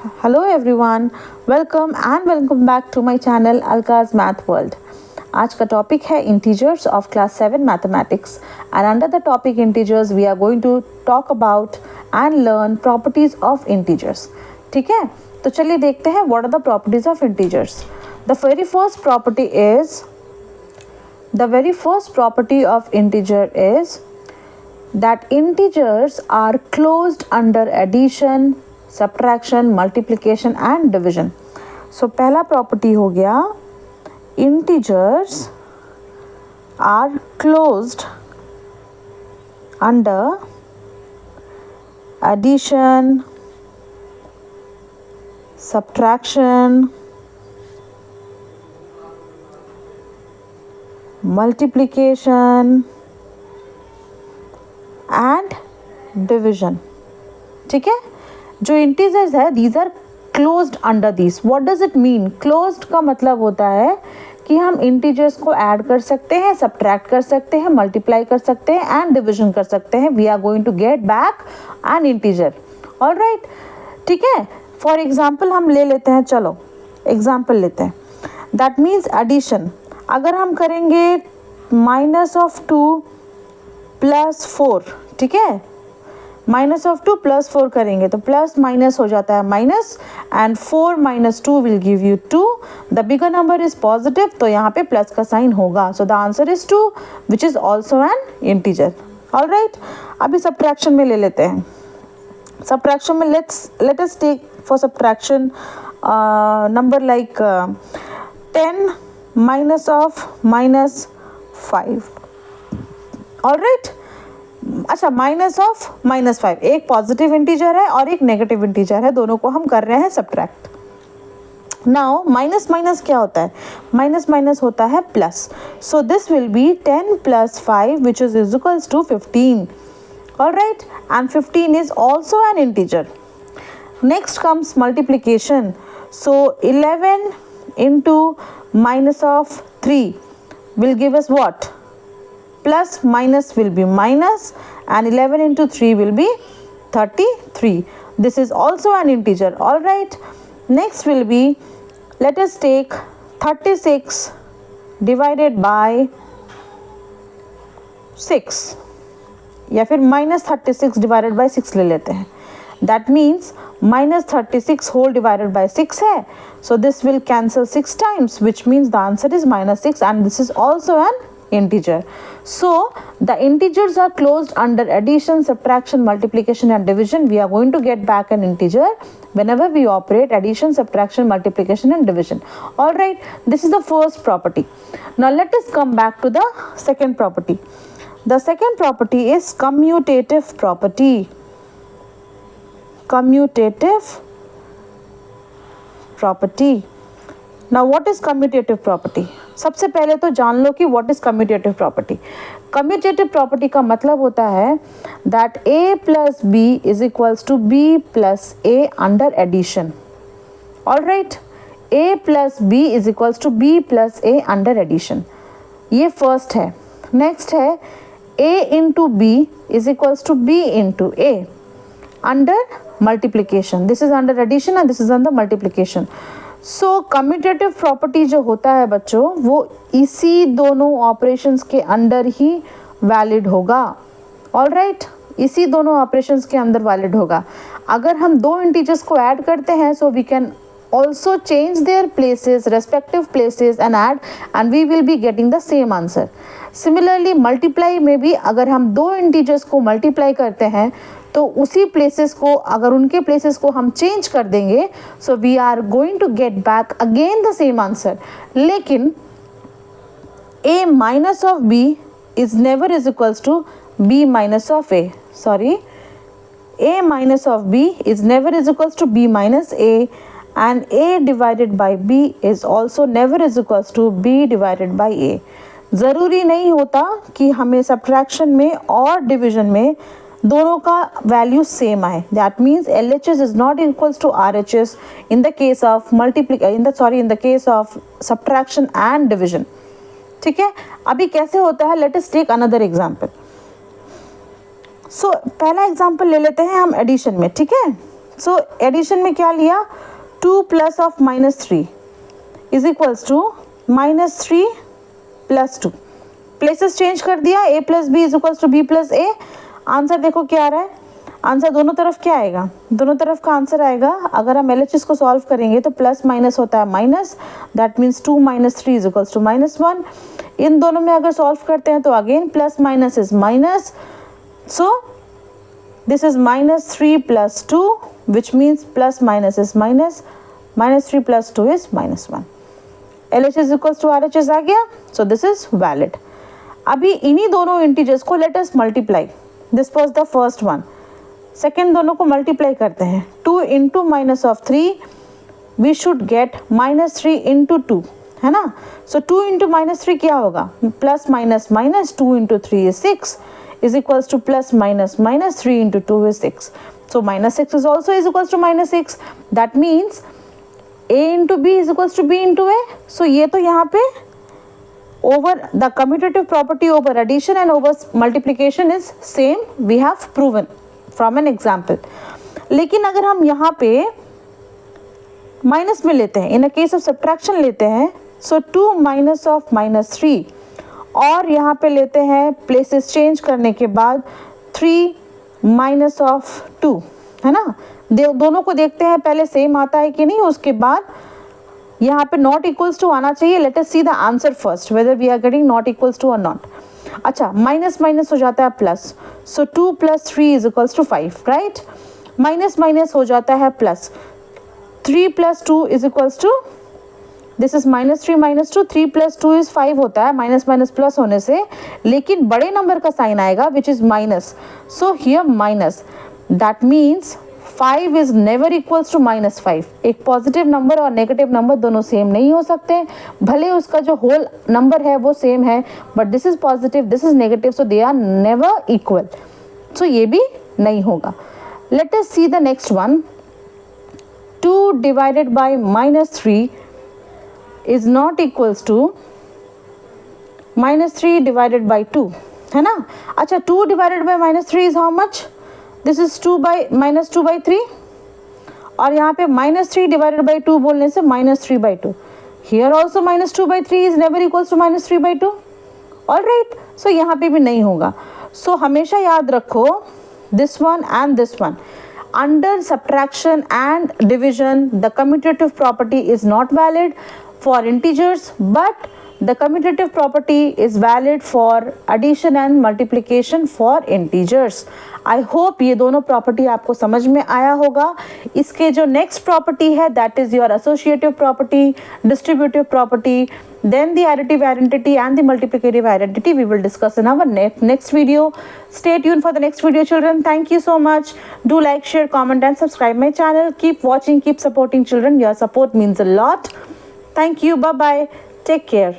Hello everyone, welcome back to my channel Alka's Math World. आज का topic है integers of class 7 mathematics and under the topic integers we are going to talk about and learn properties of integers. ठीक है, तो चलिए देखते हैं what are the properties of integers. The very first property of integer is that integers are closed under addition, subtraction, multiplication and division. So पहला प्रॉपर्टी हो गया integers are closed under addition, subtraction, multiplication and division. ठीक है, जो integers है these are closed under these. What does it mean? Closed का मतलब होता है कि हम इंटीजर्स को ऐड कर सकते हैं, सब्ट्रैक्ट कर सकते हैं, मल्टीप्लाई कर सकते हैं एंड डिविजन कर सकते हैं. We are going to get back an integer. Alright, ठीक है. फॉर एग्जाम्पल हम ले लेते हैं, चलो एग्जाम्पल लेते हैं. That means addition. अगर हम करेंगे माइनस ऑफ 2 प्लस 4, ठीक है, माइनस ऑफ 2 प्लस 4 करेंगे तो प्लस माइनस हो जाता है minus and 4 minus 2 will give you 2. The bigger number is positive तो यहाँ पे प्लस का साइन होगा. So the answer is 2 which is also an integer. Alright, अभी सब्ट्रैक्शन में ले लेते हैं. सब्ट्रैक्शन में let us take for subtraction number like 10 minus of minus 5. Alright, अच्छा, माइनस ऑफ माइनस 5 एक पॉजिटिव इंटीजर है और एक नेगेटिव इंटीजर है, दोनों को हम कर रहे हैं सब्ट्रैक्ट. नाउ माइनस माइनस क्या होता है? माइनस माइनस होता है plus. So this will be 10 plus 5 which is equals to 15. Alright, and 15 is also an integer. Next comes multiplication. So 11 into minus of 3 will give us what? Plus minus will be minus and 11 into 3 will be 33. This is also an integer. All right. Next will be, let us take 36 divided by 6 या फिर minus 36 divided by 6 ले लेते हैं. That means minus 36 whole divided by 6 है. So this will cancel 6 times, which means the answer is minus 6 and this is also an integer. So the integers are closed under addition, subtraction, multiplication and division. We are going to get back an integer whenever we operate addition, subtraction, multiplication and division. All right, this is the first property. Now let us come back to the second property. The second property is commutative property. Commutative property. Now what is commutative property? सबसे पहले तो जान लो कि what is commutative property. Commutative property का मतलब होता है that a plus b is equals to b plus a under addition. Alright, a plus b is equals to b plus a under addition. ये first है. Next है a into b is equals to b into a under multiplication. This is under addition and this is under multiplication. So commutative property जो होता है बच्चों, वो इसी दोनों ऑपरेशंस के अंदर ही वैलिड होगा. ऑलराइट, इसी दोनों ऑपरेशंस के अंदर वैलिड होगा. अगर हम दो इंटीजर्स को ऐड करते हैं so we can also change their places, respective places and add and we will be getting the same answer. Similarly multiply में भी अगर हम दो इंटीजर्स को मल्टीप्लाई करते हैं तो उसी प्लेसेस को, अगर उनके प्लेसेस को हम चेंज कर देंगे so we are going to get back again the same answer. लेकिन a minus of b is never is equals to b minus of a. Sorry, a minus of b is never is equals to b minus a and a divided by b is also never is equals to b divided by a. ज़रूरी नहीं होता कि हमें subtraction में और division में दोनों का वैल्यू सेम आए. That means LHS is not equals to RHS in the case of in the case of subtraction and division. ठीक है, अभी कैसे होता है, let us take another example. So पहला एग्जांपल ले लेते हैं हम एडिशन में. ठीक है, सो एडिशन में क्या लिया, 2 plus of -3 is equals to -3 plus 2. Places change कर दिया, a plus B is equals to B plus A. Answer देखो क्या आ रहा है, आंसर दोनों तरफ क्या आएगा, दोनों तरफ का आंसर आएगा, अगर हम LHS को सॉल्व करेंगे तो प्लस माइनस होता है minus, that means 2 - 3 is equals to -1. इन दोनों में अगर सॉल्व करते हैं तो again plus minus is minus, so this is -3 + 2 which means plus minus is minus, -3 + 2 is -1. LHS equals to RHS आ गया, सो दिस इज वैलिड. अभी इन्हीं दोनों इंटीजर्स को let us multiply. This was the first one. Second दोनों को multiply करते हैं. 2 × -3 वी शुड गेट -3 × 2, है ना. सो 2 × -3 क्या होगा, plus minus minus, 2 × 3 is 6 is equals to plus minus minus, 3 × 2 is 6. So -6 is also is equals to -6. That means a × b is equals to b × a. So ये तो यहाँ पे over the commutative property over addition and over multiplication is same, we have proven from an example. लेकिन अगर हम यहाँ पे minus में लेते हैं, इन अ केस ऑफ सब्ट्रैक्शन लेते हैं, सो 2 माइनस ऑफ -3 और यहाँ पे लेते हैं प्लेसेस चेंज करने के बाद 3 माइनस ऑफ 2, है ना. दोनों को देखते हैं पहले सेम आता है कि नहीं, उसके बाद यहाँ पे नॉट इक्वल्स टू आना चाहिए. Let us see the answer first, whether we are getting not equals to और नॉट. अच्छा, माइनस माइनस हो जाता है plus, so 2 + 3 is equals to 5, right. Minus minus हो जाता है plus, 3 + 2 is equals to, this is -3 - 2, 3 + 2 is 5 होता है, माइनस माइनस प्लस होने से, लेकिन बड़े नंबर का साइन आएगा which is minus, so here minus. That means 5 is never equals to -5. एक पॉजिटिव नंबर और नेगेटिव नंबर दोनों सेम नहीं हो सकते, भले उसका जो होल नंबर है वो सेम है, but this is positive, this is negative, so they are never equal. So ये भी नहीं होगा. Let us see the next one. 2 divided by -3 is not equals to -3 divided by 2, है ना. अच्छा, 2 divided by -3 is how much, this is -2/3 और यहाँ पे -3 डिवाइडेड बाई 2 बोलने से -3/2. Here also -2/3 is never equals to -3/2. All right, so यहाँ पे भी नहीं होगा. सो हमेशा याद रखो this one and this one. Under subtraction and division the commutative property is not valid for integers, but the commutative property is valid for addition and multiplication for integers. I hope ये दोनों property आपको समझ में आया होगा. इसके जो next property है that is your associative property, distributive property, then the additive identity and the multiplicative identity we will discuss in our next video. Stay tuned for the next video, children. Thank you so much. Do like, share, comment and subscribe my channel. Keep watching, keep supporting, children. Your support means a lot. Thank you. Bye bye. Take care.